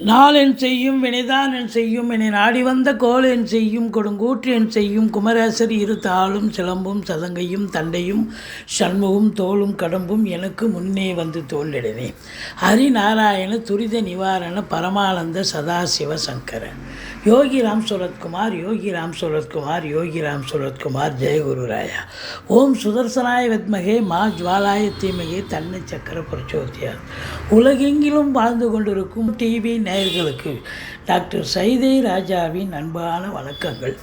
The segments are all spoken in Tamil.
நாள் என் செய்யும் வினைதான் என் செய்யும் என்னை நாடி வந்த கோல் என் செய்யும் கொடுங்கூற்று என் செய்யும் குமரேசர் இரு தாளும் சிலம்பும் சதங்கையும் தண்டையும் சண்முகம் தோளும் கடம்பும் எனக்கு முன்னே வந்து தோல்லிடனே. ஹரிநாராயண துரித நிவாரண பரமானந்த சதாசிவ சங்கரன். யோகிராம் சுரத்குமார் யோகிராம் சுரத்குமார் யோகிராம் சுரத்குமார் ஜெயகுருராயா. ஓம் சுதர்சனாய வித்மகே மா ஜுவாலாய தீமகே தன்னை சக்கர பிரச்சோதியார். உலகெங்கிலும் வாழ்ந்து கொண்டிருக்கும் டிவி நேயர்களுக்கு டாக்டர் சைதை ராஜாவின் அன்பான வணக்கங்கள்.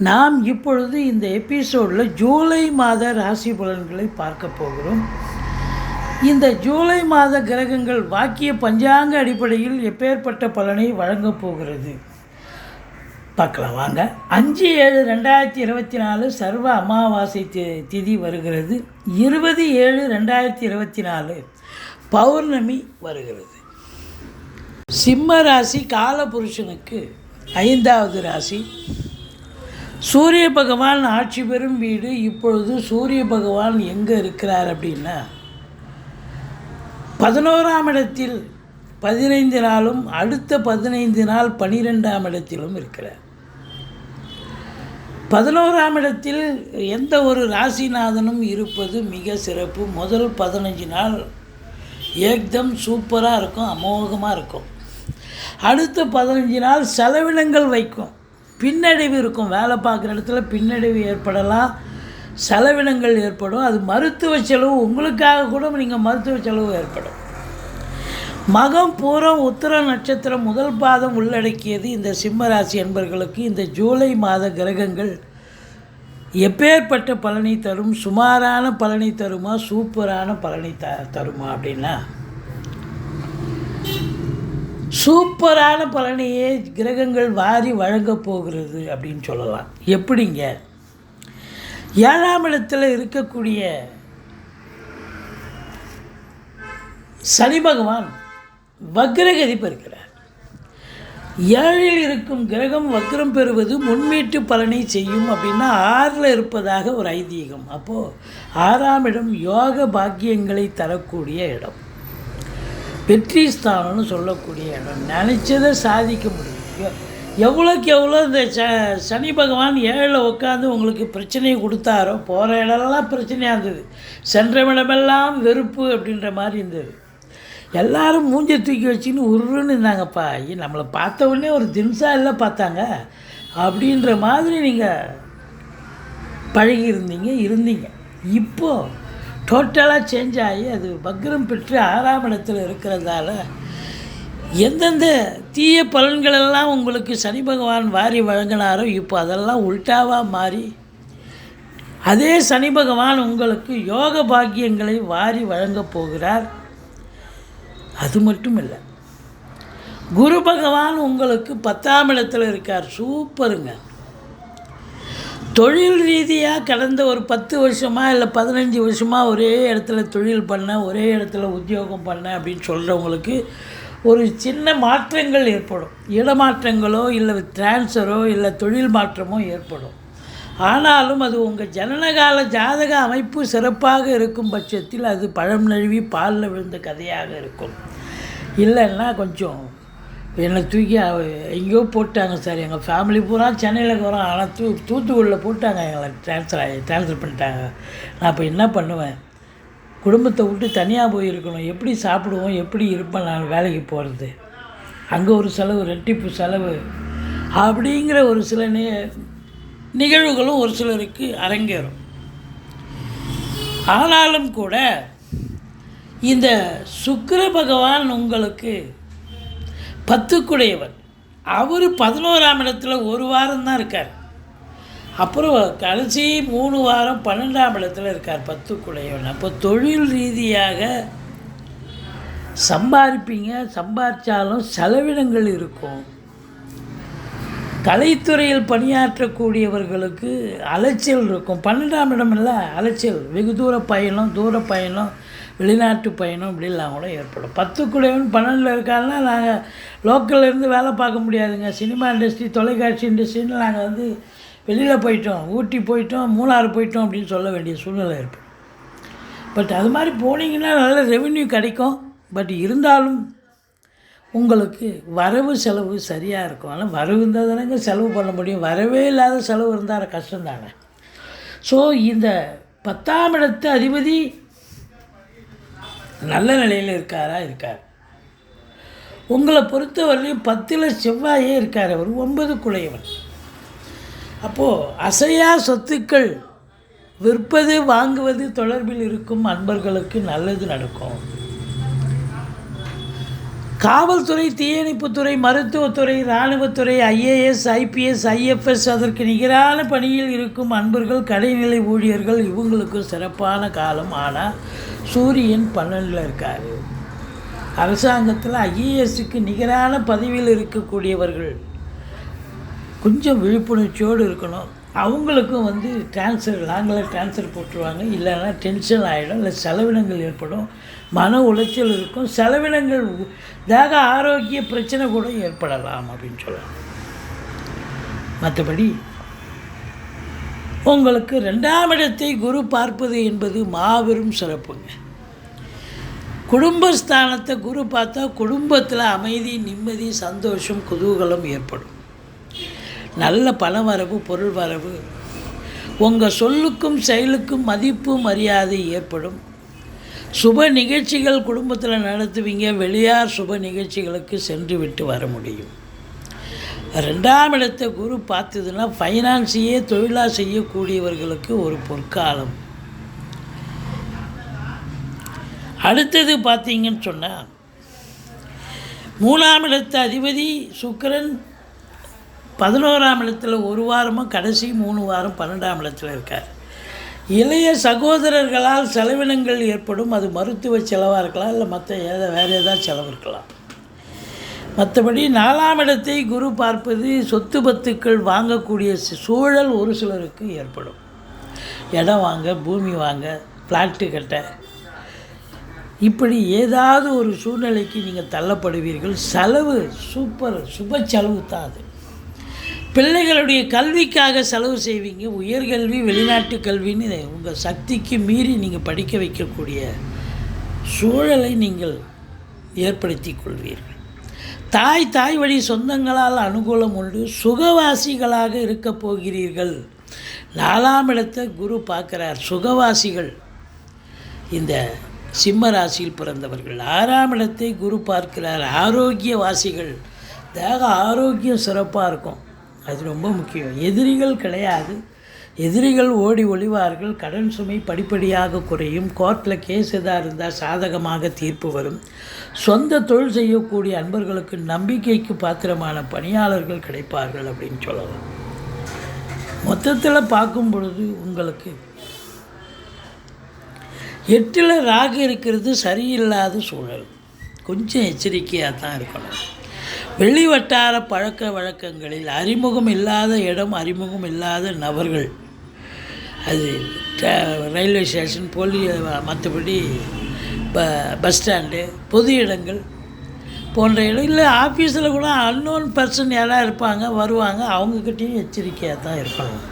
நாம் இப்பொழுது இந்த எபிசோடில் ஜூலை மாத ராசி பலன்களை பார்க்க போகிறோம். இந்த ஜூலை மாத கிரகங்கள் வாக்கிய பஞ்சாங்க அடிப்படையில் எப்பேற்பட்ட பலனை வழங்கப் போகிறது பார்க்கலாம் வாங்க. 5/7/2024 சர்வ அமாவாசை திதி வருகிறது. 20/7/2024 பௌர்ணமி வருகிறது. சிம்ம ராசி காலபுருஷனுக்கு 5வது ராசி. சூரிய பகவான் ஆட்சி பெறும் வீடு. இப்பொழுது சூரிய பகவான் எங்கே இருக்கிறார் அப்படின்னா 11ஆம் இடத்தில் 15 நாளும் அடுத்த 15 நாள் 12ஆம் இடத்திலும் இருக்கிறார். 11ஆம் இடத்தில் எந்த ஒரு ராசிநாதனும் இருப்பது மிக சிறப்பு. முதல் 15 நாள் ஏக்தம் சூப்பராக இருக்கும், அமோகமாக இருக்கும். அடுத்த 15 நாள் செலவினங்கள் வைக்கும், பின்னடைவு இருக்கும். வேலை பார்க்குற இடத்துல பின்னடைவு ஏற்படலாம், செலவினங்கள் ஏற்படும். அது மருத்துவ செலவு, உங்களுக்காக கூட நீங்கள் மருத்துவ செலவு ஏற்படும். மகம் பூரம் உத்திர நட்சத்திரம் முதல் பாதம் உள்ளடக்கியது இந்த சிம்மராசி என்பர்களுக்கு இந்த ஜூலை மாத கிரகங்கள் எப்பேற்பட்ட பலனை தரும்? சுமாரான பலனை தருமா, சூப்பரான பலனை தருமா அப்படின்னா சூப்பரான பலனையே கிரகங்கள் வாரி வழங்கப் போகிறது அப்படின்னு சொல்லலாம். எப்படிங்க? 7ஆம் இடத்தில் இருக்கக்கூடிய சனி பகவான் வக்ரகதி பெறுகிறார். 7இல் இருக்கும் கிரகம் வக்ரம் பெறுவது முன்மீட்டு பலனை செய்யும் அப்படின்னா 6ல் இருப்பதாக ஒரு ஐதீகம். அப்போது 6ஆம் இடம் யோக பாக்கியங்களை தரக்கூடிய இடம், வெற்றி ஸ்தானம்னு சொல்லக்கூடிய இடம். நினச்சதை சாதிக்க முடியும். எவ்வளோக்கு எவ்வளோ இந்த சனி பகவான் 7ல் உட்காந்து உங்களுக்கு பிரச்சனையை கொடுத்தாரோ, போகிற இடம்லாம் பிரச்சனையாக இருந்தது, சென்ற இடமெல்லாம் வெறுப்பு அப்படின்ற மாதிரி இருந்தது. எல்லோரும் மூஞ்சை தூக்கி வச்சுன்னு உருன்னு இருந்தாங்கப்பா. நம்மளை பார்த்த உடனே ஒரு தின்சா இல்லை பார்த்தாங்க அப்படின்ற மாதிரி நீங்கள் பழகி இருந்தீங்க. இப்போது டோட்டலாக சேஞ்ச் ஆகி அது வக்ரம் பெற்று 6ஆம் இடத்தில் இருக்கிறதால எந்தெந்த தீய பலன்களெல்லாம் உங்களுக்கு சனி பகவான் வாரி வழங்கினாரோ இப்போ அதெல்லாம் உல்டாவாக மாறி அதே சனி பகவான் உங்களுக்கு யோக பாக்கியங்களை வாரி வழங்கப் போகிறார். அது மட்டும் இல்லை, குரு பகவான் உங்களுக்கு 10ஆம் இடத்தில் இருக்கார். சூப்பருங்க. தொழில் ரீதியாக கடந்த ஒரு 10 வருஷமாக இல்லை 15 வருஷமாக ஒரே இடத்துல தொழில் பண்ண, ஒரே இடத்துல உத்தியோகம் பண்ண அப்படின்னு சொல்கிறவங்களுக்கு ஒரு சின்ன மாற்றங்கள் ஏற்படும். இடமாற்றங்களோ இல்லை டிரான்ஸ்ஃபரோ இல்லை தொழில் மாற்றமோ ஏற்படும். ஆனாலும் அது உங்கள் ஜனனகால ஜாதக அமைப்பு சிறப்பாக இருக்கும் பட்சத்தில் அது பழம் நழுவி பாலில் விழுந்த கதையாக இருக்கும். இல்லைன்னா கொஞ்சம் என்னை தூக்கி எங்கேயோ போட்டாங்க சார், எங்கள் ஃபேமிலி பூரா சென்னையில் இருக்கிறோம், ஆனால் தூத்துக்குடியில் போட்டாங்க, எங்களை ட்ரான்ஸ்ஃபர் பண்ணிட்டாங்க. நான் இப்போ என்ன பண்ணுவேன்? குடும்பத்தை விட்டு தனியாக போயிருக்கணும், எப்படி சாப்பிடுவோம், எப்படி இருப்பேன் நான் வேலைக்கு போகிறது? அங்கே ஒரு செலவு, ரெட்டிப்பு செலவு அப்படிங்கிற ஒரு சில நிகழ்வுகளும் ஒரு சிலருக்கு அரங்கேறும். ஆனாலும் கூட இந்த சுக்கிர பகவான் உங்களுக்கு 10க்குடையவர். அவர் 11ஆம் இடத்துல ஒரு வாரம் தான் இருக்கார். அப்புறம் கடைசி 3 வாரம் 12ஆம் இடத்துல இருக்கார் 10க்குடையவன். அப்போ தொழில் ரீதியாக சம்பாதிப்பீங்க, சம்பாதிச்சாலும் செலவினங்கள் இருக்கும். கலைத்துறையில் பணியாற்றக்கூடியவர்களுக்கு அலைச்சல் இருக்கும். 12ஆம் இடம் இல்லை, அலைச்சல், வெகு தூர பயணம், வெளிநாட்டு பயணம் இப்படிலாம் கூட ஏற்படும். 10க்குடையவன் 12ல் இருக்காருன்னா நாங்கள் லோக்கலில் இருந்து வேலை பார்க்க முடியாதுங்க. சினிமா இண்டஸ்ட்ரி, தொலைக்காட்சி இண்டஸ்ட்ரின்னு நாங்கள் வெளியில் போயிட்டோம், ஊட்டி போயிட்டோம், மூணாறு போயிட்டோம் அப்படின்னு சொல்ல வேண்டிய சூழ்நிலை ஏற்படும். பட் அது மாதிரி போனீங்கன்னா நல்ல ரெவென்யூ கிடைக்கும். பட் இருந்தாலும் உங்களுக்கு வரவு செலவு சரியாக இருக்கும். ஆனால் வரவு இருந்தால் தானேங்க செலவு பண்ண முடியும். வரவே இல்லாத செலவு இருந்தால் கஷ்டம் தானே. ஸோ இந்த 10ஆம் இடத்து அதிபதி நல்ல நிலையில் இருக்கார். உங்களை பொறுத்தவரையிலும் 10ல் செவ்வாயே இருக்கார். அவர் 9 குடையவன். அப்போது அசையா சொத்துக்கள் விற்பது வாங்குவது தொடர்பில் இருக்கும் அன்பர்களுக்கு நல்லது நடக்கும். காவல்துறை, தீயணைப்புத்துறை, மருத்துவத்துறை, இராணுவத்துறை, IAS, IPS, IFS அதற்கு நிகரான பணியில் இருக்கும் அன்பர்கள், கடைநிலை ஊழியர்கள் இவங்களுக்கு சிறப்பான காலம். ஆனால் சூரியன் 12ல் இருக்கார். அரசாங்கத்தில் IASக்கு நிகரான பதவியில் இருக்கக்கூடியவர்கள் கொஞ்சம் விழிப்புணர்ச்சியோடு இருக்கணும். அவங்களுக்கும் லாங்கில் ட்ரான்ஸ்ஃபர் போட்டுருவாங்க. இல்லைன்னா டென்ஷன் ஆகிடும், இல்லை செலவினங்கள் ஏற்படும், மன உளைச்சல் இருக்கும், செலவினங்கள், தேக ஆரோக்கிய பிரச்சனை கூட ஏற்படலாம் அப்படின்னு சொல்லலாம். மற்றபடி உங்களுக்கு 2ஆம் இடத்தை குரு பார்ப்பது என்பது மாபெரும் சிறப்புங்க. குடும்பஸ்தானத்தை குரு பார்த்தா குடும்பத்தில் அமைதி, நிம்மதி, சந்தோஷம், குதூகலம் ஏற்படும். நல்ல பணவரவு, பொருள் வரவு, உங்கள் சொல்லுக்கும் செயலுக்கும் மதிப்பு மரியாதை ஏற்படும். சுப நிகழ்ச்சிகள் குடும்பத்தில் நடத்துவீங்க. வெளியார் சுப நிகழ்ச்சிகளுக்கு சென்று விட்டு வர முடியும். 2ஆம் இடத்தை குரு பார்த்ததுன்னா ஃபைனான்ஸையே தொழிலாக செய்யக்கூடியவர்களுக்கு ஒரு பொற்காலம். அடுத்தது பார்த்தீங்கன்னு சொன்னால் 3ஆம் இடத்து அதிபதி சுக்கிரன் 11ஆம் இடத்துல ஒரு வாரமும் கடைசி 3 வாரம் 12ஆம் இடத்துல இருக்கார். இளைய சகோதரர்களால் செலவினங்கள் ஏற்படும். அது மருத்துவ செலவாக இருக்கலாம், இல்லை வேறு ஏதாவது செலவு இருக்கலாம். மற்றபடி 4ஆம் இடத்தை குரு பார்ப்பது சொத்து பத்துக்கள் வாங்கக்கூடிய சூழல் ஒரு சிலருக்கு ஏற்படும். இடம் வாங்க, பூமி வாங்க, பிளாட்டு கட்ட, இப்படி ஏதாவது ஒரு சூழ்நிலைக்கு நீங்கள் தள்ளப்படுவீர்கள். செலவு சுப செலவு தான் அது. பிள்ளைகளுடைய கல்விக்காக செலவு செய்வீங்க. உயர்கல்வி, வெளிநாட்டு கல்வின்னு உங்கள் சக்திக்கு மீறி நீங்கள் படிக்க வைக்கக்கூடிய சூழலை நீங்கள் ஏற்படுத்தி கொள்வீர்கள். தாய் வழி சொந்தங்களால் அனுகூலம் உண்டு. சுகவாசிகளாக இருக்கப் போகிறீர்கள். 4ஆம் இடத்தை குரு பார்க்குறார். சுகவாசிகள் இந்த சிம்ம ராசியில் பிறந்தவர்கள். 6ஆம் இடத்தை குரு பார்க்கிறார். ஆரோக்கியவாசிகள். தேக ஆரோக்கியம் சிறப்பாக இருக்கும். அது ரொம்ப முக்கியம். எதிரிகள் கிடையாது. எதிரிகள் ஓடி ஒளிவார்கள். கடன் சுமை படிப்படியாக குறையும். கோர்ட்டில் கேஸ் எதாக இருந்தால் சாதகமாக தீர்ப்பு வரும். சொந்த தொழில் செய்யக்கூடிய அன்பர்களுக்கு நம்பிக்கைக்கு பாத்திரமான பணியாளர்கள் கிடைப்பார்கள் அப்படின்னு சொல்லலாம். மொத்தத்தில் பார்க்கும் பொழுது உங்களுக்கு 8ல் ராகு இருக்கிறது சரியில்லாத சூழல். கொஞ்சம் எச்சரிக்கையாக தான் இருக்கணும். வெளிவட்டார பழக்க வழக்கங்களில் அறிமுகம் இல்லாத இடம், அறிமுகம் இல்லாத நபர்கள், அது ரயில்வே ஸ்டேஷன், மற்றபடி பஸ் ஸ்டாண்டு, பொது இடங்கள் போன்ற இடம், இல்லை ஆஃபீஸில் கூட அன்னோன் பர்சன் யாராக இருப்பாங்க, வருவாங்க. அவங்கக்கிட்டையும் எச்சரிக்கையாக தான் இருக்கணும்.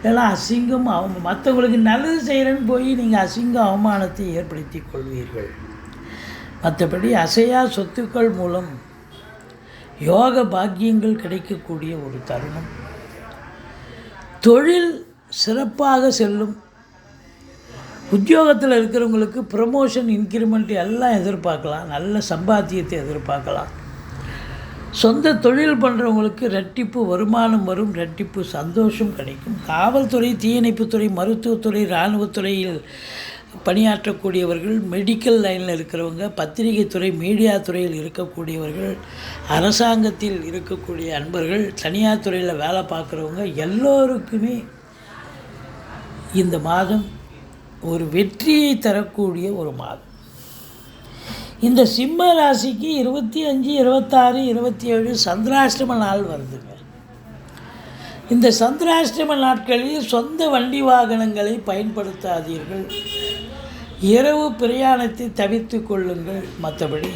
ஏன்னா அசிங்கம், அவங்க மற்றவங்களுக்கு நல்லது செய்கிறேன்னு போய் நீங்கள் அசிங்கம், அவமானத்தை ஏற்படுத்தி கொள்வீர்கள். மற்றபடி அசையா சொத்துக்கள் மூலம் யோக பாக்கியங்கள் கிடைக்கக்கூடிய ஒரு தருணம். தொழில் சிறப்பாக செல்லும். உத்தியோகத்தில் இருக்கிறவங்களுக்கு ப்ரமோஷன், இன்க்ரிமெண்ட் எல்லாம் எதிர்பார்க்கலாம். நல்ல சம்பாத்தியத்தை எதிர்பார்க்கலாம். சொந்த தொழில் பண்ணுறவங்களுக்கு ரெட்டிப்பு வருமானம் வரும், ரெட்டிப்பு சந்தோஷம் கிடைக்கும். காவல்துறை, தீயணைப்புத்துறை, மருத்துவத்துறை, இராணுவத்துறையில் பணியாற்றக்கூடியவர்கள், மெடிக்கல் லைனில் இருக்கிறவங்க, பத்திரிகை துறை, மீடியா துறையில் இருக்கக்கூடியவர்கள், அரசாங்கத்தில் இருக்கக்கூடிய அன்பர்கள், தனியார் துறையில் வேலை பார்க்குறவங்க எல்லோருக்குமே இந்த மாதம் ஒரு வெற்றியை தரக்கூடிய ஒரு மாதம். இந்த சிம்ம ராசிக்கு 25, 26, 27 சந்திராஷ்டம நாள் வருதுங்க. இந்த சந்திராஷ்டம நாட்களில் சொந்த வண்டி வாகனங்களை பயன்படுத்தாதீர்கள். இரவு பிரயாணத்தை தவிர்த்து கொள்ளுங்கள். மற்றபடி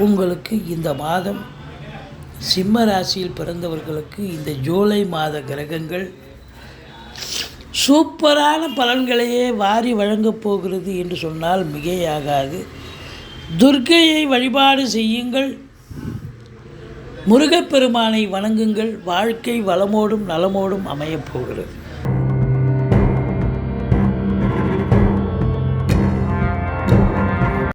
உங்களுக்கு இந்த மாதம் சிம்ம ராசியில் பிறந்தவர்களுக்கு இந்த ஜூலை மாத கிரகங்கள் சூப்பரான பலன்களையே வாரி வழங்கப் போகிறது என்று சொன்னால் மிகையாகாது. துர்க்கையை வழிபாடு செய்யுங்கள், முருகப்பெருமானை வணங்குங்கள். வாழ்க்கை வளமோடும் நலமோடும் அமையப் போகிறது.